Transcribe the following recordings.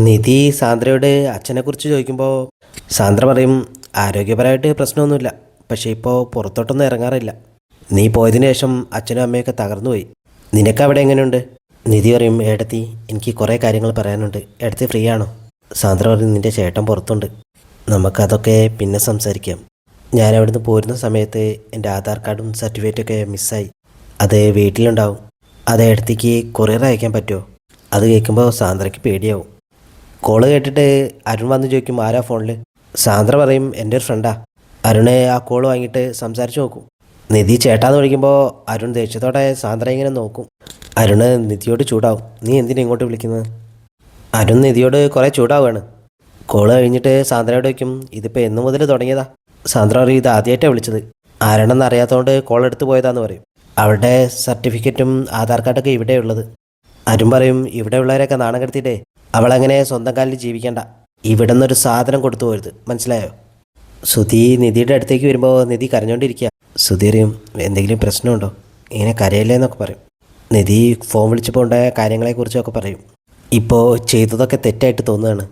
നിധി സാന്ദ്രയോട് അച്ഛനെക്കുറിച്ച് ചോദിക്കുമ്പോൾ സാന്ദ്ര പറയും ആരോഗ്യപരമായിട്ട് പ്രശ്നമൊന്നുമില്ല, പക്ഷേ ഇപ്പോൾ പുറത്തോട്ടൊന്നും ഇറങ്ങാറില്ല. നീ പോയതിനു ശേഷം അച്ഛനും അമ്മയൊക്കെ തകർന്നുപോയി. നിനക്ക് അവിടെ എങ്ങനെയുണ്ട്? നിധി പറയും ഏടത്തി, എനിക്ക് കുറേ കാര്യങ്ങൾ പറയാനുണ്ട്. ഏടത്തി ഫ്രീ ആണോ? സാന്ദ്ര പറയും നിൻ്റെ ചേട്ടൻ പുറത്തുണ്ട്, നമുക്കതൊക്കെ പിന്നെ സംസാരിക്കാം. ഞാൻ അവിടുന്ന് പോരുന്ന സമയത്ത് എൻ്റെ ആധാർ കാർഡും സർട്ടിഫിക്കറ്റൊക്കെ മിസ്സായി. അത് വീട്ടിലുണ്ടാവും. അത് ഏടത്തിക്ക് കൊറിയർ അയക്കാൻ പറ്റുമോ? അത് കേൾക്കുമ്പോൾ സാന്ദ്രയ്ക്ക് പേടിയാവും. കോള് കേട്ടിട്ട് അരുൺ വന്ന് ചോദിക്കും ആരാ ഫോണിൽ? സാന്ദ്ര പറയും എൻ്റെ ഒരു ഫ്രണ്ടാ. അരുണെ ആ കോള് വാങ്ങിയിട്ട് സംസാരിച്ച് നോക്കും. നിധി ചേട്ടാന്ന് വിളിക്കുമ്പോൾ അരുൺ ദേഷ്യത്തോടെ സാന്ദ്ര ഇങ്ങനെ നോക്കും. അരുണ് നിധിയോട് ചൂടാവും, നീ എന്തിനാ ഇങ്ങോട്ട് വിളിക്കുന്നത്? അരുൺ നിധിയോട് കുറേ ചൂടാവുകയാണ്. കോള് കഴിഞ്ഞിട്ട് സാന്ദ്രയോട് വയ്ക്കും ഇതിപ്പോൾ എന്ന് മുതൽ തുടങ്ങിയതാ? സാന്ദ്ര പറയും ഇത് ആദ്യമായിട്ടാണ് വിളിച്ചത്, ആരാണെന്ന് അറിയാത്തതുകൊണ്ട് കോൾ എടുത്ത് പോയതാന്ന് പറയും. അവളുടെ സർട്ടിഫിക്കറ്റും ആധാർ കാർഡൊക്കെ ഇവിടെ ഉള്ളത്. അരുൺ പറയും ഇവിടെ ഉള്ളവരൊക്കെ നാണം കെടുത്തിട്ടേ അവളങ്ങനെ സ്വന്തം കാലിൽ ജീവിക്കണ്ട, ഇവിടെ നിന്നൊരു സാധനം കൊടുത്തു പോരുത്, മനസ്സിലായോ? സുധി നിധിയുടെ അടുത്തേക്ക് വരുമ്പോൾ നിധി കരഞ്ഞുകൊണ്ടിരിക്കുക. സുധി അറിയും എന്തെങ്കിലും പ്രശ്നമുണ്ടോ? ഇങ്ങനെ കരയല്ലേ എന്നൊക്കെ പറയും. നിധി ഫോൺ വിളിച്ചപ്പോൾ ഉണ്ടായ കാര്യങ്ങളെക്കുറിച്ചൊക്കെ പറയും. ഇപ്പോൾ ചെയ്തതൊക്കെ തെറ്റായിട്ട് തോന്നുകയാണ്,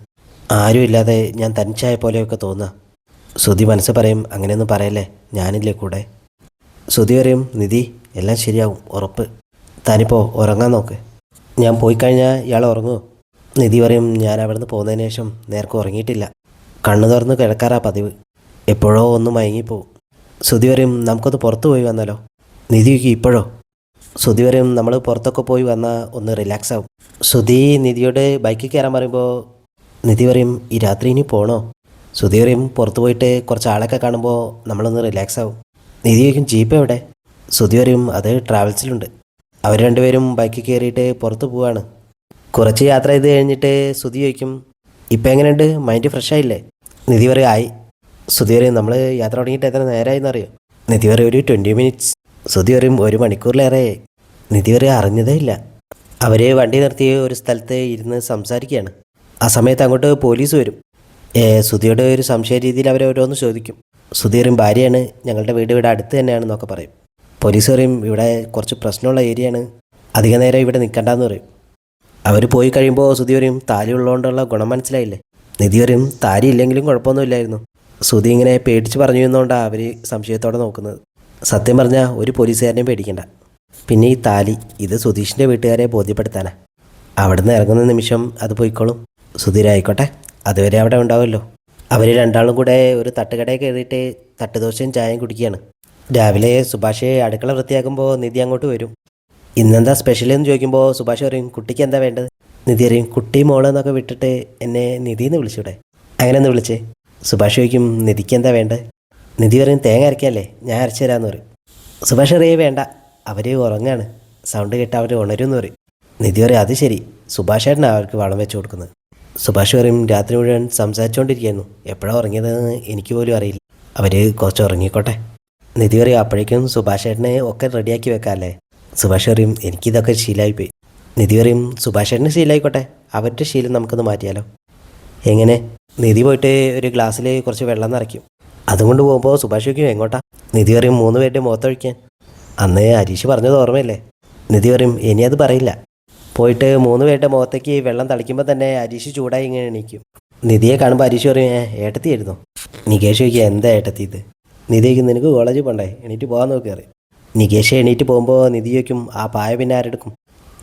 ആരുമില്ലാതെ ഞാൻ തനിച്ചായ പോലെയൊക്കെ തോന്നുക. സുധി മനസ്സ് പറയും അങ്ങനെയൊന്നും പറയല്ലേ, ഞാനില്ലേ കൂടെ. സുധി പറയും നിധി എല്ലാം ശരിയാവും ഉറപ്പ്, താനിപ്പോൾ ഉറങ്ങാൻ നോക്ക്, ഞാൻ പോയി കഴിഞ്ഞാൽ ഇയാൾ ഉറങ്ങുമോ? നിധി പറയും ഞാൻ അവിടെ നിന്ന് പോകുന്നതിന് ശേഷം നേർക്ക് ഉറങ്ങിയിട്ടില്ല, കണ്ണു തുറന്ന് കിടക്കാറാ പതിവ്, എപ്പോഴോ ഒന്ന് മയങ്ങിപ്പോവും. സുധി പറയും നമുക്കൊന്ന് പുറത്ത് പോയി വന്നാലോ? നിധിക്ക് ഇപ്പോഴോ? സുധി പറയും നമ്മൾ പുറത്തൊക്കെ പോയി വന്നാൽ ഒന്ന് റിലാക്സ് ആവും. സുധി നിധിയോട് ബൈക്കിൽ കയറാൻ പറയുമ്പോൾ നിധി പറയും ഈ രാത്രി ഇനി പോകണോ? സുധി പറയും പുറത്ത് പോയിട്ട് കുറച്ച് ആളൊക്കെ കാണുമ്പോൾ നമ്മളൊന്ന് റിലാക്സ് ആവും. നിധി ചോദിക്കും ജീപ്പ് എവിടെ? സുധി പറയും അത് ട്രാവൽസിലുണ്ട്. അവർ രണ്ടുപേരും ബൈക്കിൽ കയറിയിട്ട് പുറത്ത് പോവാണ്. കുറച്ച് യാത്ര ചെയ്ത് കഴിഞ്ഞിട്ട് സുധി ചോദിക്കും ഇപ്പം എങ്ങനെയുണ്ട്, മൈൻഡ് ഫ്രഷ് ആയില്ലേ? നിധി പറയും ആയി. സുധി പറയും നമ്മൾ യാത്ര തുടങ്ങിയിട്ട് എത്ര നേരമായെന്ന് അറിയോ? നിധി പറയും ഒരു 20 മിനിറ്റ്സ്. സുധി പറയും 1 മണിക്കൂറിലേറെയായി. നിധി പറയും അറിഞ്ഞതേ ഇല്ല. അവർ വണ്ടി നിർത്തി ഒരു സ്ഥലത്ത് ഇരുന്ന് സംസാരിക്കുകയാണ്. ആ സമയത്ത് അങ്ങോട്ട് പോലീസ് വരും. സുധിയുടെ ഒരു സംശയ രീതിയിൽ അവർ ഓരോന്ന് ചോദിക്കും. സുധി പറയും ഭാര്യയാണ്, ഞങ്ങളുടെ വീട് ഇവിടെ അടുത്ത് തന്നെയാണെന്നൊക്കെ പറയും. പോലീസ് പറയും ഇവിടെ കുറച്ച് പ്രശ്നമുള്ള ഏരിയയാണ്, അധിക നേരം ഇവിടെ നിൽക്കണ്ടെന്ന് പറയും. അവർ പോയി കഴിയുമ്പോൾ സുധി പറയും താലി ഉള്ളതുകൊണ്ടുള്ള ഗുണം മനസ്സിലായില്ലേ? നിധി പറയും താലി ഇല്ലെങ്കിലും കുഴപ്പമൊന്നുമില്ലായിരുന്നു. സുധി ഇങ്ങനെ പേടിച്ച് പറഞ്ഞു എന്നതുകൊണ്ടാണ് അവർ സംശയത്തോടെ നോക്കുന്നത്. സത്യം പറഞ്ഞാൽ ഒരു പോലീസുകാരനെയും പേടിക്കണ്ട. പിന്നെ ഈ താലി ഇത് സുധീഷിൻ്റെ വീട്ടുകാരെ ബോധ്യപ്പെടുത്താനാ. അവിടുന്ന് ഇറങ്ങുന്ന നിമിഷം അത് പോയിക്കോളും. സുധീരായിക്കോട്ടെ, അതുവരെ അവിടെ ഉണ്ടാവുമല്ലോ. അവർ രണ്ടാളും കൂടെ ഒരു തട്ടുകടയിൽ കയറിയിട്ട് തട്ടുദോശയും ചായയും കുടിക്കുകയാണ്. രാവിലെ സുഭാഷെ അടുക്കള വൃത്തിയാക്കുമ്പോൾ നിധി അങ്ങോട്ട് വരും. ഇന്നെന്താ സ്പെഷ്യൽ എന്ന് ചോദിക്കുമ്പോൾ സുഭാഷ് പറയും കുട്ടിക്ക് എന്താ വേണ്ടത്? നിധി അറിയും കുട്ടി മോള് എന്നൊക്കെ വിട്ടിട്ട് എന്നെ നിധി എന്ന് വിളിച്ചൂടെ? അങ്ങനെ ഒന്ന് വിളിച്ചേ. സുഭാഷ് ചോദിക്കും നിധിക്ക് എന്താ വേണ്ടത്? നിധി പറയും തേങ്ങ അരയ്ക്കല്ലേ, ഞാൻ അരച്ചു തരാമെന്ന് പറയും. സുഭാഷ് അറിയേ വേണ്ട, അവർ ഉറങ്ങാണ്, സൗണ്ട് കേട്ട് അവർ ഉണരുമെന്ന് പറയും. നിധി പറയും അത് ശരി, സുഭാഷേട്ടനാണ് അവർക്ക് വളം വെച്ച് കൊടുക്കുന്നത്. സുഭാഷ് പറയും രാത്രി മുഴുവൻ സംസാരിച്ചുകൊണ്ടിരിക്കുന്നു, എപ്പോഴാണ് ഉറങ്ങിയതെന്ന് എനിക്ക് പോലും അറിയില്ല, അവർ കുറച്ച് ഉറങ്ങിക്കോട്ടെ. നിധി പറയും അപ്പോഴേക്കും സുഭാഷേട്ടനെ ഒക്കെ റെഡിയാക്കി വെക്കാമല്ലേ? സുഭാഷ് പറയും എനിക്കിതൊക്കെ ശീലമായിപ്പോയി. നിധി പറയും സുഭാഷേട്ടന് ശീലമായിക്കോട്ടെ, അവരുടെ ശീലം നമുക്കൊന്ന് മാറ്റിയാലോ? എങ്ങനെ? നിധി പോയിട്ട് ഒരു ഗ്ലാസ്സിൽ കുറച്ച് വെള്ളം നിറയ്ക്കും. അതുകൊണ്ട് പോകുമ്പോൾ സുഭാഷ് ചോദിക്കും എങ്ങോട്ടാ? നിധി പറയും 3 പേരുടെ മുഖത്തൊഴിക്കാൻ. അന്ന് ഹരീഷ് പറഞ്ഞത് ഓർമ്മയില്ലേ? നിധി പറയും ഇനി അത് പറയില്ല. പോയിട്ട് 3 പേരുടെ മുഖത്തേക്ക് വെള്ളം തളിക്കുമ്പോൾ തന്നെ ഹരീഷ് ചൂടായി ഇങ്ങനെ എണീക്കും. നിധിയെ കാണുമ്പോൾ ഹരീഷ് പറയും ഏട്ടത്തി ആയിരുന്നോ? നികേഷ് ചോദിക്കുക എന്താ ഏട്ടത്തി ഇത്? നിധി ചോദിക്കും നിനക്ക് കോളേജിൽ പോകണ്ടേ, എണീറ്റ് പോകാൻ നോക്കി അറിയും. നികേഷ് എണീറ്റ് പോകുമ്പോൾ നിധി ചോദിക്കും ആ പായ പിന്നെ ആരെടുക്കും?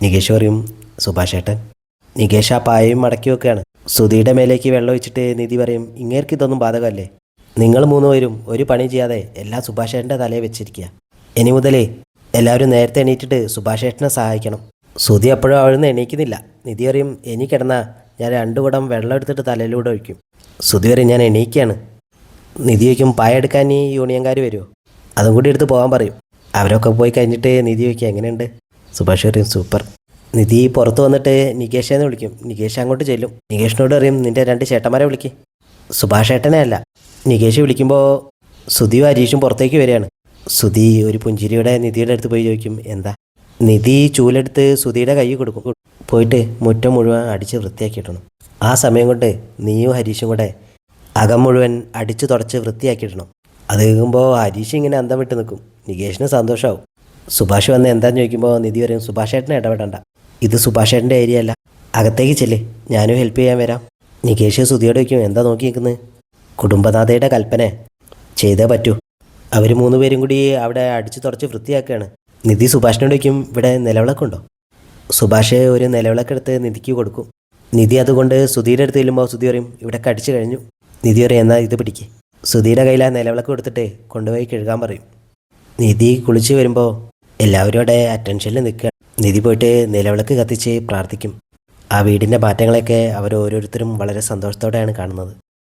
നികേഷ് പറയും സുഭാഷ് ഏട്ടൻ. നികേഷ് ആ പായയും മടക്കി വെക്കുകയാണ്. സുധിയുടെ മേലേക്ക് വെള്ളം ഒഴിച്ചിട്ട് നിധി പറയും ഇങ്ങേർക്ക് ഇതൊന്നും ബാധകമല്ലേ, നിങ്ങൾ 3 പേരും ഒരു പണി ചെയ്യാതെ എല്ലാം സുഭാഷ് ഏട്ടൻ്റെ തലയിൽ വെച്ചിരിക്കുക. ഇനി മുതലേ എല്ലാവരും നേരത്തെ എണീറ്റിട്ട് സുഭാഷ് ഏട്ടനെ സഹായിക്കണം. സുധി അപ്പോഴും അവിടുന്ന് എണീക്കുന്നില്ല. നിധി പറയും ഇനി കിടന്നാൽ ഞാൻ 2 കുടം വെള്ളം എടുത്തിട്ട് തലയിലൂടെ ഒഴിക്കും. സുധി പറയും ഞാൻ എണീക്കുകയാണ്. നിധി ചോദിക്കും പായ എടുക്കാൻ ഈ യൂണിയൻകാർ വരുമോ? അതും കൂടി എടുത്ത് പോകാൻ പറയും. അവരൊക്കെ പോയി കഴിഞ്ഞിട്ട് നിധി ചോദിക്കുക എങ്ങനെയുണ്ട്? സുഭാഷ് പറയും സൂപ്പർ. നിധി പുറത്ത് വന്നിട്ട് നികേഷേന്ന് വിളിക്കും. നികേഷ് അങ്ങോട്ട് ചെല്ലും. നികേഷിനോട് പറയും നിൻ്റെ 2 ചേട്ടന്മാരെ വിളിക്ക്. സുഭാഷ് ഏട്ടനെ അല്ല. നികേഷ് വിളിക്കുമ്പോൾ സുധിയും ഹരീഷും പുറത്തേക്ക് വരികയാണ്. സുധി ഒരു പുഞ്ചിരിയുടെ നിധിയുടെ അടുത്ത് പോയി ചോദിക്കും എന്താ? നിധി ചൂലെടുത്ത് സുധിയുടെ കൈ കൊടുക്കും. പോയിട്ട് മുറ്റം മുഴുവൻ അടിച്ച് വൃത്തിയാക്കിയിടണം. ആ സമയം കൊണ്ട് നീയും ഹരീഷും കൂടെ അകം മുഴുവൻ അടിച്ചു തുടച്ച് വൃത്തിയാക്കിയിടണം. അത് കേൾക്കുമ്പോൾ ഹരീഷ് ഇങ്ങനെ അന്തം വിട്ട് നിൽക്കും. നികേഷിന് സന്തോഷമാവും. സുഭാഷ് വന്ന് എന്താന്ന് ചോദിക്കുമ്പോൾ നിധി പറയും സുഭാഷ് ഏട്ടനെ ഇടപെടണ്ട, ഇത് സുഭാഷ് ഏട്ടൻ്റെ ഏരിയ അല്ല, അകത്തേക്ക് ചെല്ല്, ഞാനും ഹെൽപ്പ് ചെയ്യാൻ വരാം. നികേഷ് സുധിയോട് വയ്ക്കും, എന്താ നോക്കി നിൽക്കുന്നത്? കുടുംബനാഥയുടെ കൽപ്പന ചെയ്തേ പറ്റൂ. അവർ 3 പേരും കൂടി അവിടെ അടിച്ചു തുടച്ച് വൃത്തിയാക്കുകയാണ്. നിധി സുഭാഷിനോട് വയ്ക്കും, ഇവിടെ നിലവിളക്കുണ്ടോ? സുഭാഷ് ഒരു നിലവിളക്കെടുത്ത് നിധിക്ക് കൊടുക്കും. നിധി അതുകൊണ്ട് സുധീയുടെ അടുത്ത് ചെല്ലുമ്പോൾ സുധി പറയും, ഇവിടെ കടിച്ചു കഴിഞ്ഞു. നിധി പറയും, എന്നാൽ ഇത് പിടിക്ക്. സുധിയുടെ കയ്യിൽ ആ നിലവിളക്ക് കൊടുത്തിട്ട് കൊണ്ടുപോയി കഴുകാൻ പറയും. നിധി കുളിച്ച് വരുമ്പോൾ എല്ലാവരും അവിടെ അറ്റൻഷനിൽ നിൽക്കുക. നിധി പോയിട്ട് നിലവിളക്ക് കത്തിച്ച് പ്രാർത്ഥിക്കും. ആ വീടിൻ്റെ മാറ്റങ്ങളൊക്കെ അവർ ഓരോരുത്തരും വളരെ സന്തോഷത്തോടെയാണ് കാണുന്നത്.